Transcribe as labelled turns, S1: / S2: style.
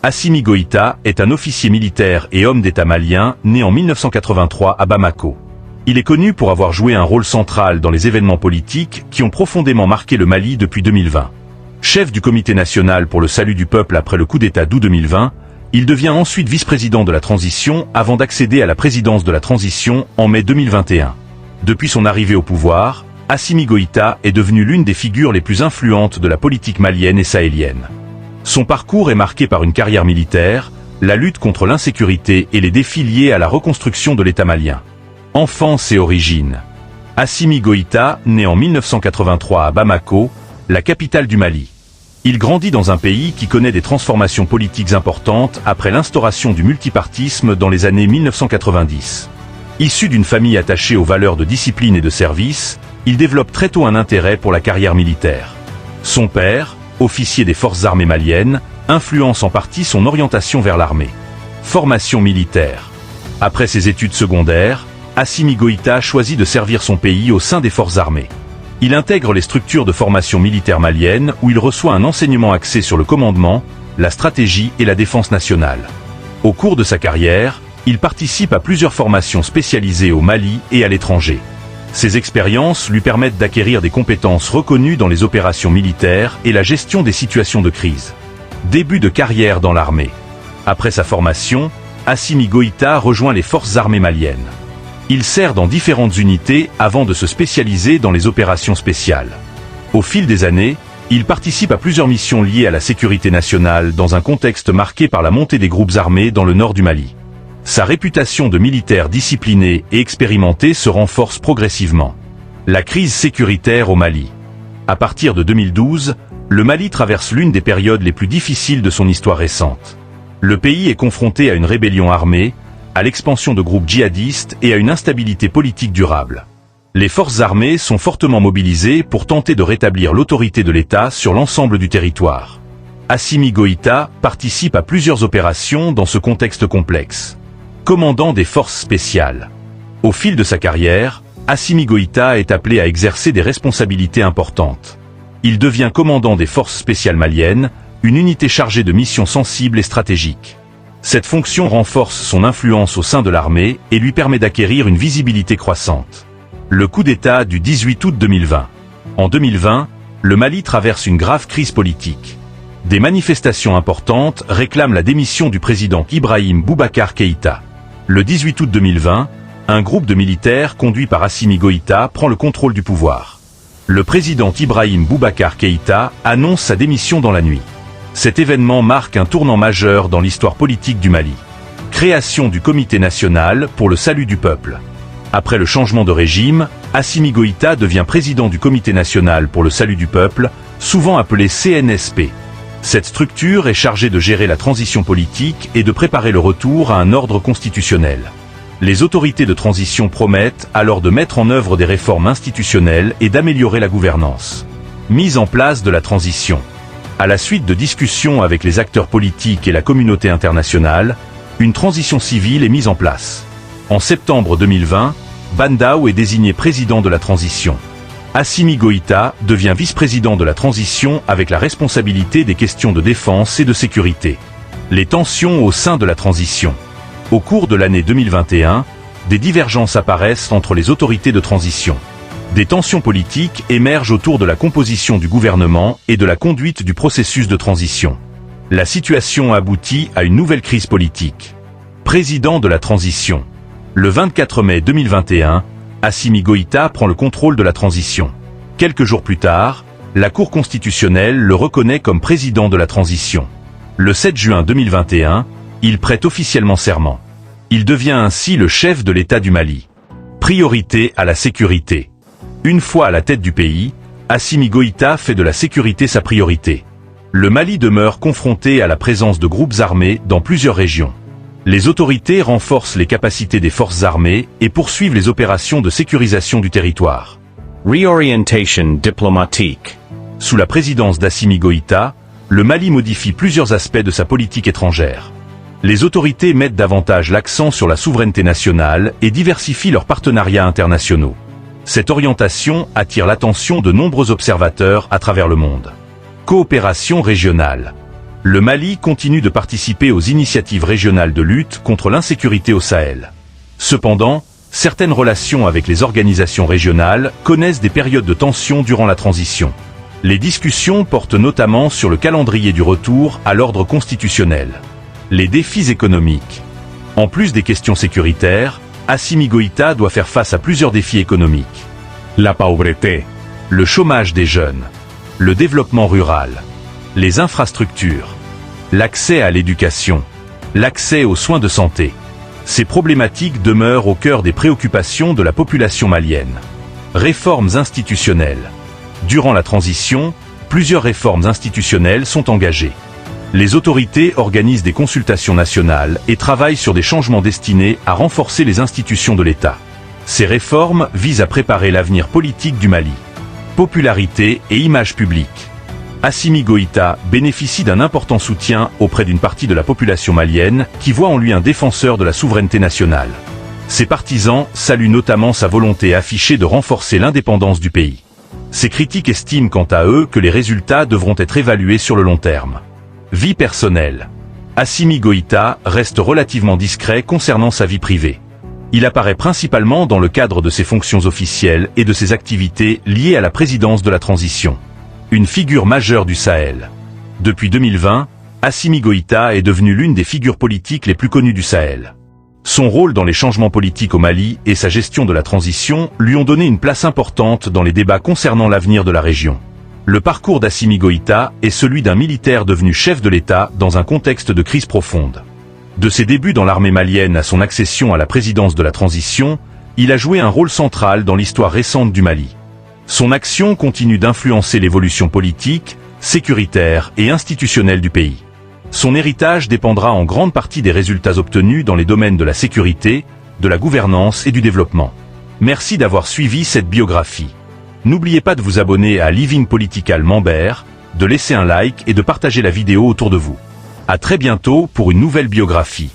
S1: Assimi Goïta est un officier militaire et homme d'État malien, né en 1983 à Bamako. Il est connu pour avoir joué un rôle central dans les événements politiques qui ont profondément marqué le Mali depuis 2020. Chef du Comité national pour le salut du peuple après le coup d'État d'août 2020, il devient ensuite vice-président de la transition avant d'accéder à la présidence de la transition en mai 2021. Depuis son arrivée au pouvoir, Assimi Goïta est devenu l'une des figures les plus influentes de la politique malienne et sahélienne. Son parcours est marqué par une carrière militaire, la lutte contre l'insécurité et les défis liés à la reconstruction de l'État malien. Enfance et origines. Assimi Goïta, né en 1983 à Bamako, la capitale du Mali. Il grandit dans un pays qui connaît des transformations politiques importantes après l'instauration du multipartisme dans les années 1990. Issu d'une famille attachée aux valeurs de discipline et de service, il développe très tôt un intérêt pour la carrière militaire. Son père, officier des forces armées maliennes, influence en partie son orientation vers l'armée. Formation militaire. Après ses études secondaires, Assimi Goïta choisit de servir son pays au sein des forces armées. Il intègre les structures de formation militaire malienne où il reçoit un enseignement axé sur le commandement, la stratégie et la défense nationale. Au cours de sa carrière, il participe à plusieurs formations spécialisées au Mali et à l'étranger. Ces expériences lui permettent d'acquérir des compétences reconnues dans les opérations militaires et la gestion des situations de crise. Début de carrière dans l'armée. Après sa formation, Assimi Goïta rejoint les forces armées maliennes. Il sert dans différentes unités avant de se spécialiser dans les opérations spéciales. Au fil des années, il participe à plusieurs missions liées à la sécurité nationale dans un contexte marqué par la montée des groupes armés dans le nord du Mali. Sa réputation de militaire discipliné et expérimenté se renforce progressivement. La crise sécuritaire au Mali. À partir de 2012, le Mali traverse l'une des périodes les plus difficiles de son histoire récente. Le pays est confronté à une rébellion armée, à l'expansion de groupes djihadistes et à une instabilité politique durable. Les forces armées sont fortement mobilisées pour tenter de rétablir l'autorité de l'État sur l'ensemble du territoire. Assimi Goïta participe à plusieurs opérations dans ce contexte complexe. Commandant des forces spéciales. Au fil de sa carrière, Assimi Goïta est appelé à exercer des responsabilités importantes. Il devient commandant des forces spéciales maliennes, une unité chargée de missions sensibles et stratégiques. Cette fonction renforce son influence au sein de l'armée et lui permet d'acquérir une visibilité croissante. Le coup d'État du 18 août 2020. En 2020, le Mali traverse une grave crise politique. Des manifestations importantes réclament la démission du président Ibrahim Boubacar Keïta. Le 18 août 2020, un groupe de militaires conduit par Assimi Goïta prend le contrôle du pouvoir. Le président Ibrahim Boubacar Keïta annonce sa démission dans la nuit. Cet événement marque un tournant majeur dans l'histoire politique du Mali. Création du Comité national pour le salut du peuple. Après le changement de régime, Assimi Goïta devient président du Comité national pour le salut du peuple, souvent appelé CNSP. Cette structure est chargée de gérer la transition politique et de préparer le retour à un ordre constitutionnel. Les autorités de transition promettent alors de mettre en œuvre des réformes institutionnelles et d'améliorer la gouvernance. Mise en place de la transition. À la suite de discussions avec les acteurs politiques et la communauté internationale, une transition civile est mise en place. En septembre 2020, Bandao est désigné président de la transition. Assimi Goïta devient vice-président de la transition avec la responsabilité des questions de défense et de sécurité. Les tensions au sein de la transition. Au cours de l'année 2021, des divergences apparaissent entre les autorités de transition. Des tensions politiques émergent autour de la composition du gouvernement et de la conduite du processus de transition. La situation aboutit à une nouvelle crise politique. Président de la transition. Le 24 mai 2021, Assimi Goïta prend le contrôle de la transition. Quelques jours plus tard, la Cour constitutionnelle le reconnaît comme président de la transition. Le 7 juin 2021, il prête officiellement serment. Il devient ainsi le chef de l'État du Mali. Priorité à la sécurité. Une fois à la tête du pays, Assimi Goïta fait de la sécurité sa priorité. Le Mali demeure confronté à la présence de groupes armés dans plusieurs régions. Les autorités renforcent les capacités des forces armées et poursuivent les opérations de sécurisation du territoire.
S2: Reorientation diplomatique.
S1: Sous la présidence d'Assimi Goïta, le Mali modifie plusieurs aspects de sa politique étrangère. Les autorités mettent davantage l'accent sur la souveraineté nationale et diversifient leurs partenariats internationaux. Cette orientation attire l'attention de nombreux observateurs à travers le monde. Coopération régionale. Le Mali continue de participer aux initiatives régionales de lutte contre l'insécurité au Sahel. Cependant, certaines relations avec les organisations régionales connaissent des périodes de tension durant la transition. Les discussions portent notamment sur le calendrier du retour à l'ordre constitutionnel. Les défis économiques. En plus des questions sécuritaires, Assimi Goïta doit faire face à plusieurs défis économiques.
S2: La pauvreté.
S1: Le chômage des jeunes. Le développement rural. Les infrastructures. L'accès à l'éducation. L'accès aux soins de santé. Ces problématiques demeurent au cœur des préoccupations de la population malienne. Réformes institutionnelles. Durant la transition, plusieurs réformes institutionnelles sont engagées. Les autorités organisent des consultations nationales et travaillent sur des changements destinés à renforcer les institutions de l'État. Ces réformes visent à préparer l'avenir politique du Mali. Popularité et image publique. Assimi Goïta bénéficie d'un important soutien auprès d'une partie de la population malienne qui voit en lui un défenseur de la souveraineté nationale. Ses partisans saluent notamment sa volonté affichée de renforcer l'indépendance du pays. Ces critiques estiment quant à eux que les résultats devront être évalués sur le long terme. Vie personnelle. Assimi Goïta reste relativement discret concernant sa vie privée. Il apparaît principalement dans le cadre de ses fonctions officielles et de ses activités liées à la présidence de la transition. Une figure majeure du Sahel. Depuis 2020, Assimi Goïta est devenu l'une des figures politiques les plus connues du Sahel. Son rôle dans les changements politiques au Mali et sa gestion de la transition lui ont donné une place importante dans les débats concernant l'avenir de la région. Le parcours d'Assimi Goïta est celui d'un militaire devenu chef de l'État dans un contexte de crise profonde. De ses débuts dans l'armée malienne à son accession à la présidence de la transition, il a joué un rôle central dans l'histoire récente du Mali. Son action continue d'influencer l'évolution politique, sécuritaire et institutionnelle du pays. Son héritage dépendra en grande partie des résultats obtenus dans les domaines de la sécurité, de la gouvernance et du développement. Merci d'avoir suivi cette biographie. N'oubliez pas de vous abonner à Living Political Mambert, de laisser un like et de partager la vidéo autour de vous. À très bientôt pour une nouvelle biographie.